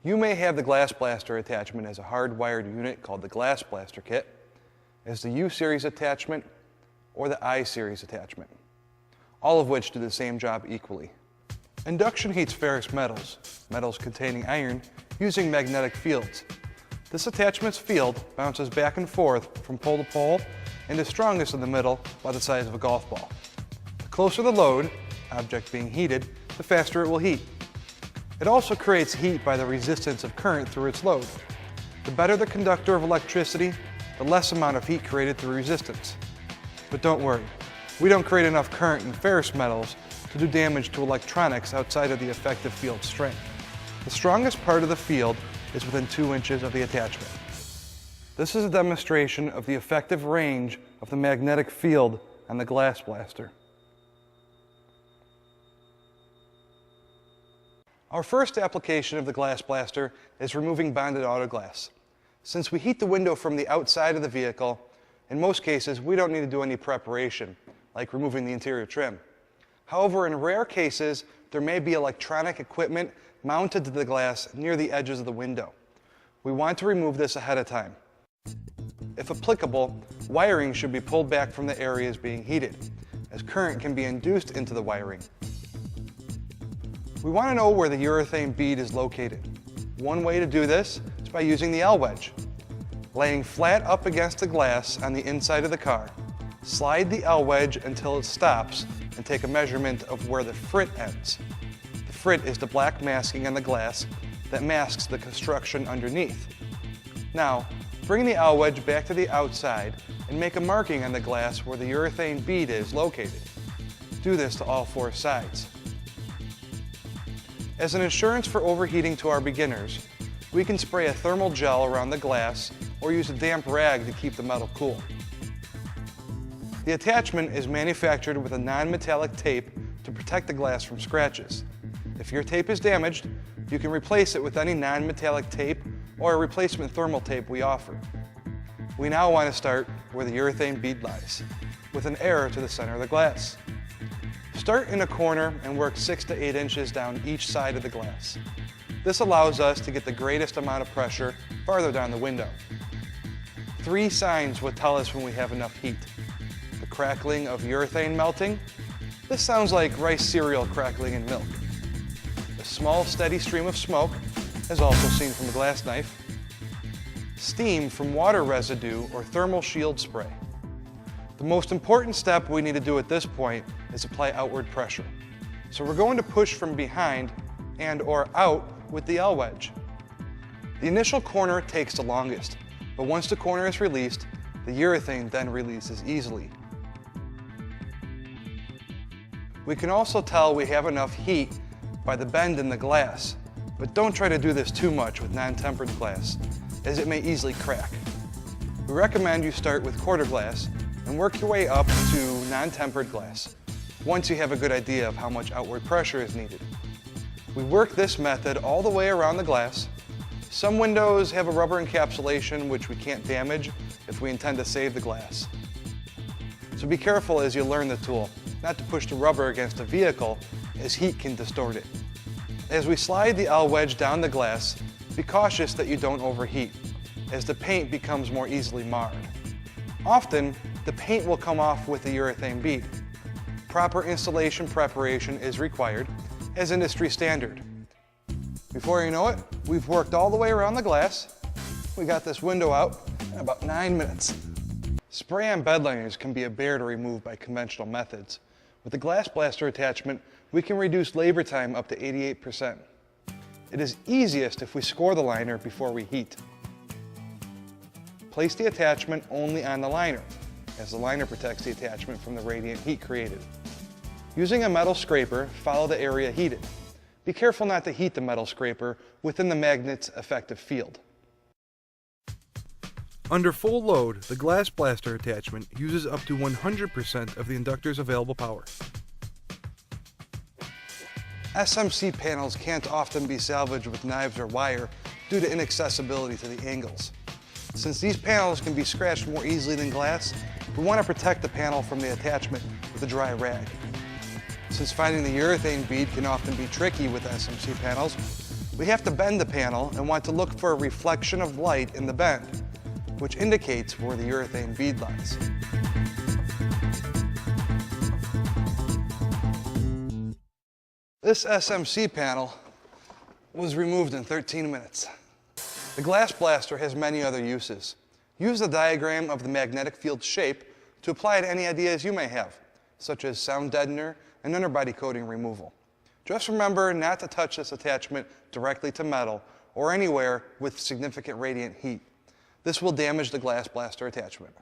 You may have the glass blaster attachment as a hardwired unit called the glass blaster kit, as the U-series attachment, or the I-series attachment, all of which do the same job equally. Induction heats ferrous metals, metals containing iron, using magnetic fields. This attachment's field bounces back and forth from pole to pole and is strongest in the middle, about the size of a golf ball. The closer the load, object being heated, the faster it will heat. It also creates heat by the resistance of current through its load. The better the conductor of electricity, the less amount of heat created through resistance. But don't worry, we don't create enough current in ferrous metals to do damage to electronics outside of the effective field strength. The strongest part of the field is within 2 inches of the attachment. This is a demonstration of the effective range of the magnetic field on the glass blaster. Our first application of the glass blaster is removing bonded auto glass. Since we heat the window from the outside of the vehicle, in most cases we don't need to do any preparation, like removing the interior trim. However, in rare cases, there may be electronic equipment mounted to the glass near the edges of the window. We want to remove this ahead of time. If applicable, wiring should be pulled back from the areas being heated, as current can be induced into the wiring. We want to know where the urethane bead is located. One way to do this is by using the L-wedge. Laying flat up against the glass on the inside of the car, slide the L-wedge until it stops and take a measurement of where the frit ends. The frit is the black masking on the glass that masks the construction underneath. Now, bring the L-wedge back to the outside and make a marking on the glass where the urethane bead is located. Do this to all 4 sides. As an assurance for overheating to our beginners, we can spray a thermal gel around the glass or use a damp rag to keep the metal cool. The attachment is manufactured with a non-metallic tape to protect the glass from scratches. If your tape is damaged, you can replace it with any non-metallic tape or a replacement thermal tape we offer. We now want to start where the urethane bead lies, with an arrow to the center of the glass. Start in a corner and work 6 to 8 inches down each side of the glass. This allows us to get the greatest amount of pressure farther down the window. 3 signs will tell us when we have enough heat. The crackling of urethane melting. This sounds like rice cereal crackling in milk. A small steady stream of smoke, as also seen from a glass knife. Steam from water residue or thermal shield spray. The most important step we need to do at this point is apply outward pressure. So we're going to push from behind and or out with the L-wedge. The initial corner takes the longest, but once the corner is released, the urethane then releases easily. We can also tell we have enough heat by the bend in the glass, but don't try to do this too much with non-tempered glass, as it may easily crack. We recommend you start with quarter glass and work your way up to non-tempered glass, once you have a good idea of how much outward pressure is needed. We work this method all the way around the glass. Some windows have a rubber encapsulation which we can't damage if we intend to save the glass. So be careful as you learn the tool, not to push the rubber against the vehicle, as heat can distort it. As we slide the L-wedge down the glass, be cautious that you don't overheat, as the paint becomes more easily marred. Often, the paint will come off with the urethane bead. Proper installation preparation is required, as industry standard. Before you know it, we've worked all the way around the glass. We got this window out in about 9 minutes. Spray-on bed liners can be a bear to remove by conventional methods. With the glass blaster attachment, we can reduce labor time up to 88%. It is easiest if we score the liner before we heat. Place the attachment only on the liner, as the liner protects the attachment from the radiant heat created. Using a metal scraper, follow the area heated. Be careful not to heat the metal scraper within the magnet's effective field. Under full load, the glass blaster attachment uses up to 100% of the inductor's available power. SMC panels can't often be salvaged with knives or wire due to inaccessibility to the angles. Since these panels can be scratched more easily than glass, we want to protect the panel from the attachment with a dry rag. Since finding the urethane bead can often be tricky with SMC panels, we have to bend the panel and want to look for a reflection of light in the bend, which indicates where the urethane bead lies. This SMC panel was removed in 13 minutes. The glass blaster has many other uses. Use the diagram of the magnetic field shape to apply to any ideas you may have, such as sound deadener and underbody coating removal. Just remember not to touch this attachment directly to metal or anywhere with significant radiant heat. This will damage the glass blaster attachment.